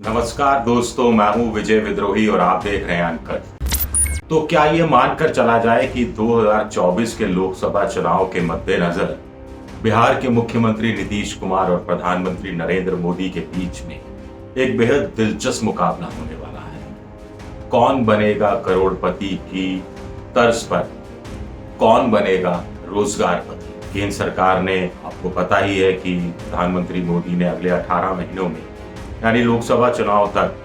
नमस्कार दोस्तों, मैं हूं विजय विद्रोही और आप देख रहे हैं अनकट। तो क्या ये मानकर चला जाए कि 2024 के लोकसभा चुनाव के मद्देनजर बिहार के मुख्यमंत्री नीतीश कुमार और प्रधानमंत्री नरेंद्र मोदी के बीच में एक बेहद दिलचस्प मुकाबला होने वाला है। कौन बनेगा करोड़पति की तर्ज पर कौन बनेगा रोजगारपति। केंद्र सरकार ने, आपको पता ही है कि प्रधानमंत्री मोदी ने अगले 18 महीनों में यानी लोकसभा चुनाव तक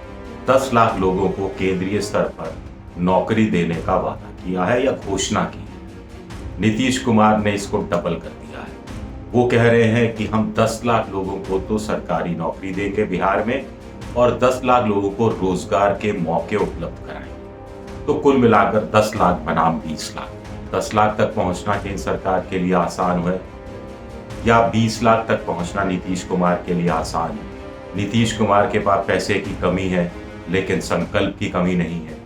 10 लाख लोगों को केंद्रीय स्तर पर नौकरी देने का वादा किया है या घोषणा की है। नीतीश कुमार ने इसको डबल कर दिया है। वो कह रहे हैं कि हम 10 लाख लोगों को तो सरकारी नौकरी देंगे बिहार में और 10 लाख लोगों को रोजगार के मौके उपलब्ध कराएंगे। तो कुल मिलाकर 10 लाख बनाम 20 लाख। 10 लाख तक पहुंचना केंद्र सरकार के लिए आसान है या 20 लाख तक पहुंचना नीतीश कुमार के लिए आसान है। नीतीश कुमार के पास पैसे की कमी है लेकिन संकल्प की कमी नहीं है।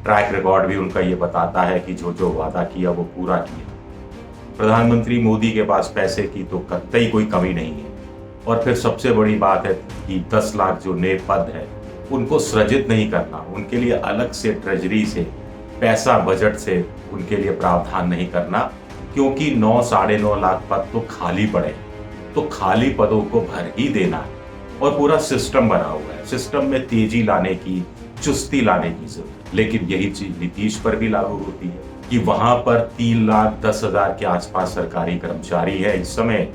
ट्रैक रिकॉर्ड भी उनका ये बताता है कि जो जो वादा किया वो पूरा किया। प्रधानमंत्री मोदी के पास पैसे की तो कतई कोई कमी नहीं है। और फिर सबसे बड़ी बात है कि 10 लाख जो नए पद है उनको सृजित नहीं करना, उनके लिए अलग से ट्रेजरी से पैसा बजट से उनके लिए प्रावधान नहीं करना, क्योंकि 9-9.5 लाख पद तो खाली पड़े। तो खाली पदों को भर ही देना है और पूरा सिस्टम बना हुआ है। सिस्टम में तेजी लाने की, चुस्ती लाने की जरूरत। लेकिन यही चीज नीतीश पर भी लागू होती है कि वहां पर 3,10,000 के आसपास सरकारी कर्मचारी है इस समय,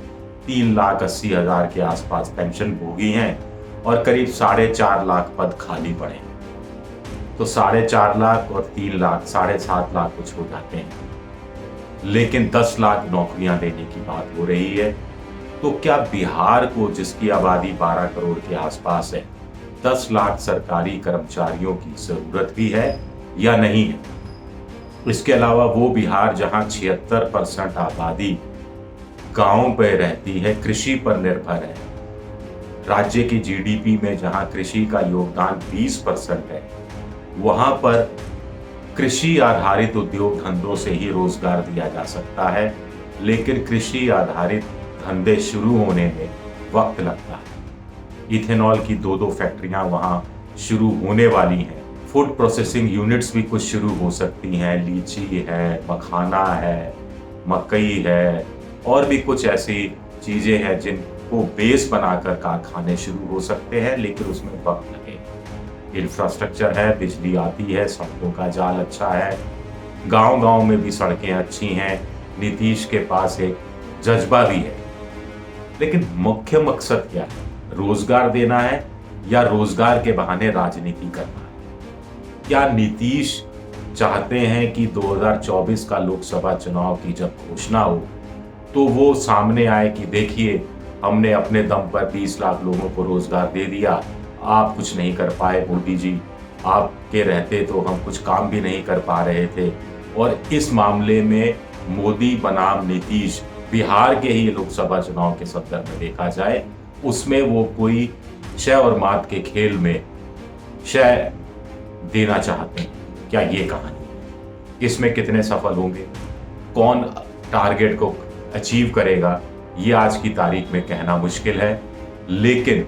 3,80,000 के आसपास पेंशन भोगी हैं और करीब 4.5 लाख पद खाली पड़े हैं। तो 4.5 लाख और 3 लाख 7.5 लाख कुछ हो जाते हैं। लेकिन 10 लाख नौकरियां देने की बात हो रही है। तो क्या बिहार को, जिसकी आबादी 12 करोड़ के आसपास है, 10 लाख सरकारी कर्मचारियों की जरूरत भी है या नहीं है? इसके अलावा वो बिहार जहां 76% आबादी गांव पे रहती है, कृषि पर निर्भर है, राज्य की जीडीपी में जहां कृषि का योगदान 20% है, वहां पर कृषि आधारित उद्योग धंधों से ही रोजगार दिया जा सकता है। लेकिन कृषि आधारित धंधे शुरू होने में वक्त लगता है। इथेनॉल की 2-2 फैक्ट्रियां वहां शुरू होने वाली हैं। फूड प्रोसेसिंग यूनिट्स भी कुछ शुरू हो सकती हैं। लीची है, मखाना है, मकई है और भी कुछ ऐसी चीजें हैं जिनको बेस बनाकर कारखाने शुरू हो सकते हैं, लेकिन उसमें वक्त लगेगा। इंफ्रास्ट्रक्चर है, बिजली आती है, सड़कों का जाल अच्छा है, गांव-गांव में भी सड़कें अच्छी हैं। नीतीश के पास एक जज्बा भी है। लेकिन मुख्य मकसद क्या है? रोजगार देना है या रोजगार के बहाने राजनीति करना है? क्या नीतीश चाहते हैं कि 2024 का लोकसभा चुनाव की जब घोषणा हो तो वो सामने आए कि देखिए, हमने अपने दम पर 20 लाख लोगों को रोजगार दे दिया, आप कुछ नहीं कर पाए मोदी जी, आपके रहते तो हम कुछ काम भी नहीं कर पा रहे थे। और इस मामले में मोदी बनाम नीतीश, बिहार के ही लोकसभा चुनाव के संदर्भ में देखा जाए, उसमें वो कोई शय और मात के खेल में शय देना चाहते हैं। क्या ये कहानी है? इसमें कितने सफल होंगे, कौन टारगेट को अचीव करेगा, ये आज की तारीख में कहना मुश्किल है। लेकिन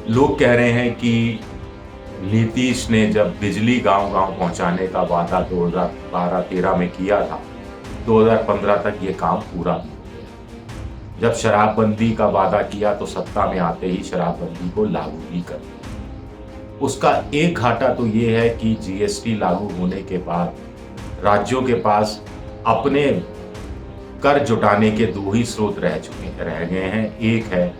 लोग कह रहे हैं कि नीतीश ने जब बिजली गांव-गांव पहुंचाने का वादा 2012-13 में किया था, 2015 तक ये काम पूरा नहीं हुआ। जब शराबबंदी का वादा किया तो सत्ता में आते ही शराबबंदी को लागू ही कर दिया। उसका एक घाटा तो ये है कि जीएसटी लागू होने के बाद राज्यों के पास अपने कर जुटाने के 2 ही स्रोत रह गए हैं। एक है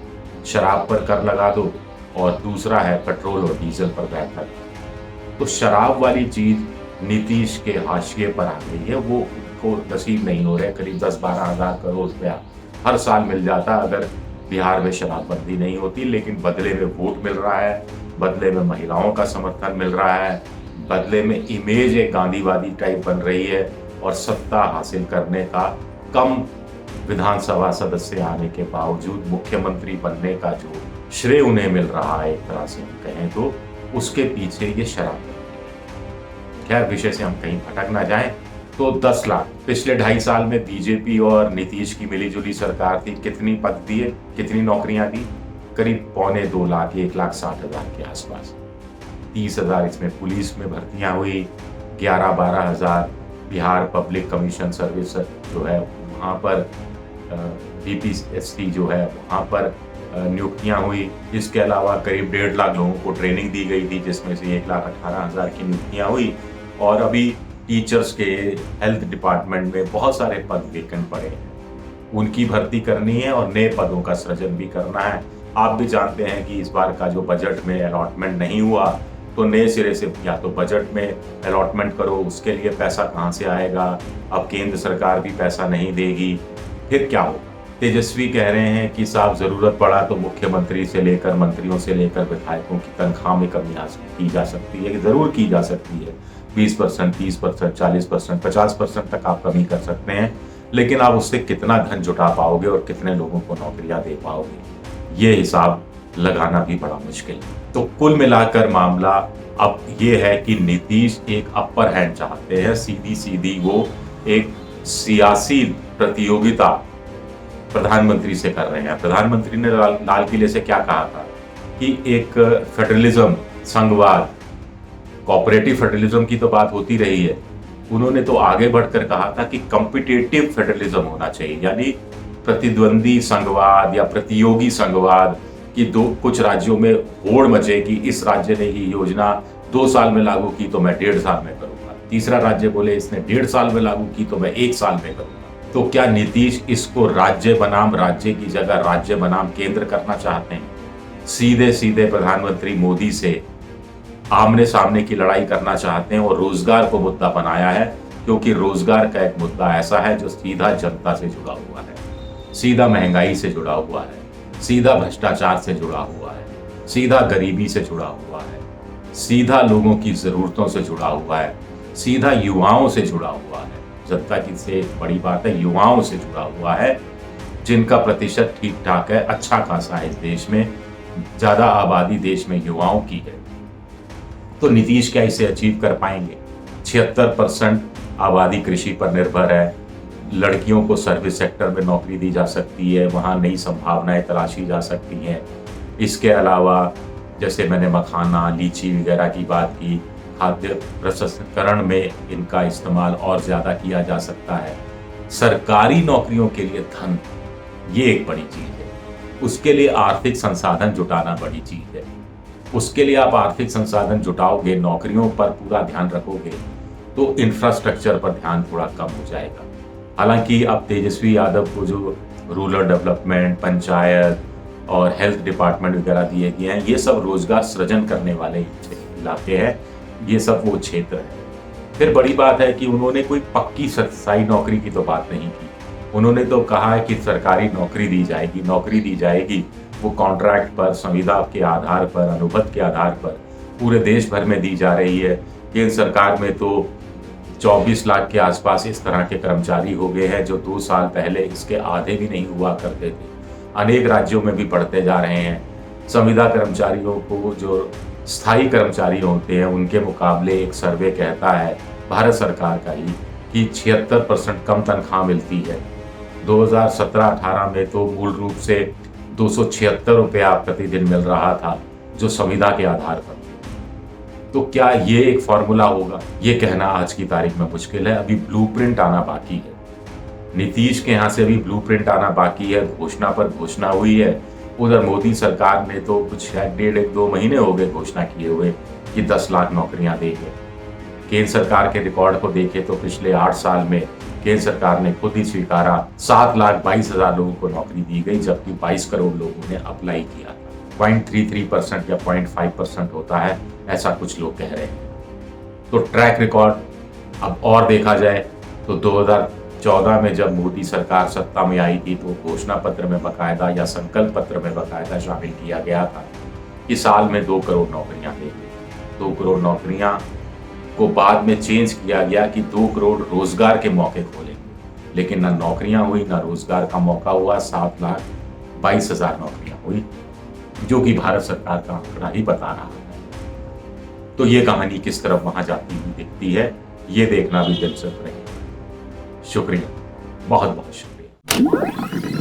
शराब पर कर लगा दो और दूसरा है पेट्रोल और डीजल पर वैट लगा दो। तो शराब वाली चीज नीतीश के हाशिए पर आ गई है, वो को नसीब नहीं हो रहे। करीब 10-12 हज़ार करोड़ रुपया हर साल मिल जाता अगर बिहार में शराबबंदी नहीं होती। लेकिन बदले में वोट मिल रहा है, बदले में महिलाओं का समर्थन मिल रहा है, बदले में इमेज एक गांधीवादी टाइप बन रही है और सत्ता हासिल करने का, कम विधानसभा सदस्य आने के बावजूद मुख्यमंत्री बनने का जो श्रेय उन्हें मिल रहा है, एक तरह से हम कहें तो, उसके पीछे ये शराबबंदी। खैर, विषय से हम कहीं भटक ना जाएं। तो 10 लाख पिछले 2.5 साल में बीजेपी और नीतीश की मिलीजुली सरकार थी, कितनी पद दिए, कितनी नौकरियां दी? करीब 1.25 लाख 1,60,000 के आसपास। 30,000 इसमें पुलिस में भर्तियां हुई, 11-12 हज़ार बिहार पब्लिक कमीशन सर्विस जो है वहाँ पर BPSC जो है वहाँ पर नियुक्तियां हुई। इसके अलावा करीब 1.5 लाख लोगों को ट्रेनिंग दी गई थी, जिसमें से 1,18,000 की नियुक्तियां हुई। और अभी टीचर्स के हेल्थ डिपार्टमेंट में बहुत सारे पद वेकेंट पड़े हैं, उनकी भर्ती करनी है और नए पदों का सृजन भी करना है। आप भी जानते हैं कि इस बार का जो बजट में अलॉटमेंट नहीं हुआ, तो नए सिरे से या तो बजट में अलॉटमेंट करो, उसके लिए पैसा कहाँ से आएगा? अब केंद्र सरकार भी पैसा नहीं देगी, फिर क्या होगा? तेजस्वी कह रहे हैं कि साहब जरूरत पड़ा तो मुख्यमंत्री से लेकर मंत्रियों से लेकर विधायकों की तनख्वाह में कमी की जा सकती है, जरूर की जा सकती है। 20%, 30%, 40%, 50% तक आप कमी कर सकते हैं, लेकिन आप उससे कितना धन जुटा पाओगे और कितने लोगों को नौकरियां दे पाओगे, ये हिसाब लगाना भी बड़ा मुश्किल है। तो कुल मिलाकर मामला अब ये है कि नीतीश एक अपर हैंड चाहते हैं, सीधी सीधी वो एक सियासी प्रतियोगिता प्रधानमंत्री से कर रहे हैं। प्रधानमंत्री ने लाल किले से क्या कहा था कि एक फेडरलिज्म, संघवाद, कोऑपरेटिव फेडरलिज्म की तो बात होती रही है। उन्होंने तो आगे बढ़कर कहा था कि कॉम्पिटिटिव फेडरलिज्म होना चाहिए, यानी प्रतिद्वंदी संघवाद या प्रतियोगी संघवाद की कुछ राज्यों में होड़ मचे कि इस राज्य ने ये योजना 2 साल में लागू की तो मैं 1.5 साल में करूंगा, तीसरा राज्य बोले इसने 1.5 साल में लागू की तो मैं 1 साल में करूंगा। तो क्या नीतीश इसको राज्य बनाम राज्य की जगह राज्य बनाम केंद्र करना चाहते हैं? सीधे सीधे प्रधानमंत्री मोदी से आमने सामने की लड़ाई करना चाहते हैं और रोजगार को मुद्दा बनाया है, क्योंकि रोजगार का एक मुद्दा ऐसा है जो सीधा जनता से जुड़ा हुआ है, सीधा महंगाई से जुड़ा हुआ है, सीधा भ्रष्टाचार से जुड़ा हुआ है, सीधा गरीबी से जुड़ा हुआ है, सीधा लोगों की जरूरतों से जुड़ा हुआ है, सीधा युवाओं से जुड़ा हुआ है। जनता की से बड़ी बात है, युवाओं से जुड़ा हुआ है, जिनका प्रतिशत ठीक ठाक है, अच्छा खासा है। इस देश में ज्यादा आबादी देश में युवाओं की है, तो नीतीश क्या इसे अचीव कर पाएंगे? 76% आबादी कृषि पर निर्भर है, लड़कियों को सर्विस सेक्टर में नौकरी दी जा सकती है, वहाँ नई संभावनाएं तलाशी जा सकती हैं। इसके अलावा जैसे मैंने मखाना, लीची वगैरह की बात की, खाद्य प्रसंस्करण में इनका इस्तेमाल और ज़्यादा किया जा सकता है। सरकारी नौकरियों के लिए धन, ये एक बड़ी चीज़ है। उसके लिए आर्थिक संसाधन जुटाना बड़ी चीज़ है। उसके लिए आप आर्थिक संसाधन जुटाओगे, नौकरियों पर पूरा ध्यान रखोगे, तो इंफ्रास्ट्रक्चर पर ध्यान थोड़ा कम हो जाएगा। हालांकि अब तेजस्वी यादव को जो रूरल डेवलपमेंट, पंचायत और हेल्थ डिपार्टमेंट वगैरह दिए गए हैं, ये सब रोजगार सृजन करने वाले इलाके हैं, ये सब वो क्षेत्र है। फिर बड़ी बात है कि उन्होंने कोई पक्की सरकारी नौकरी की तो बात नहीं की। उन्होंने तो कहा है कि सरकारी नौकरी दी जाएगी, नौकरी दी जाएगी, वो कॉन्ट्रैक्ट पर, संविदा के आधार पर, अनुबंध के आधार पर पूरे देश भर में दी जा रही है। केंद्र सरकार में तो 24 लाख के आसपास इस तरह के कर्मचारी हो गए हैं, जो 2 साल पहले इसके आधे भी नहीं हुआ करते थे। अनेक राज्यों में भी बढ़ते जा रहे हैं। संविदा कर्मचारियों को, जो स्थायी कर्मचारी होते हैं, उनके मुकाबले एक सर्वे कहता है, भारत सरकार का ही, कि 76% कम तनख्वाह मिलती है। 2017-18 में तो मूल रूप से 276 रुपया प्रतिदिन मिल रहा था, जो संविदा के आधार पर। तो क्या ये एक फॉर्मूला होगा? ये कहना आज की तारीख में मुश्किल है। अभी ब्लूप्रिंट आना बाकी है। नीतीश के यहाँ से अभी ब्लूप्रिंट आना बाकी है। घोषणा पर घोषणा हुई है। उधर मोदी सरकार ने तो कुछ 1.5-2 महीने हो गए घोषणा किए हुए कि 10 लाख नौकरियां देंगे। केंद्र सरकार के रिकॉर्ड को देखें तो पिछले 8 साल में केंद्र सरकार ने खुद ही स्वीकारा 7,22,000 लोगों को नौकरी दी गई, जबकि 22 करोड़ लोगों ने अप्लाई किया था। 0.33% या 0.5% होता है, ऐसा कुछ लोग कह रहे हैं। तो ट्रैक रिकॉर्ड अब और देखा जाए तो 2014 में जब मोदी सरकार सत्ता में आई थी, तो घोषणा पत्र में बकायदा या संकल्प पत्र में बकायदा शामिल किया गया था कि साल में 2 करोड़ नौकरियां देंगे। 2 करोड़ नौकरियां को बाद में चेंज किया गया कि 2 करोड़ रोजगार के मौके खोलेंगे, लेकिन ना नौकरियां हुई ना रोजगार का मौका हुआ। 7,22,000 नौकरियां हुई, जो कि भारत सरकार का आंकड़ा ही बता रहा है। तो ये कहानी किस तरफ वहां जाती हुई दिखती है, ये देखना भी दिलचस्प रहेगा। शुक्रिया, बहुत बहुत शुक्रिया।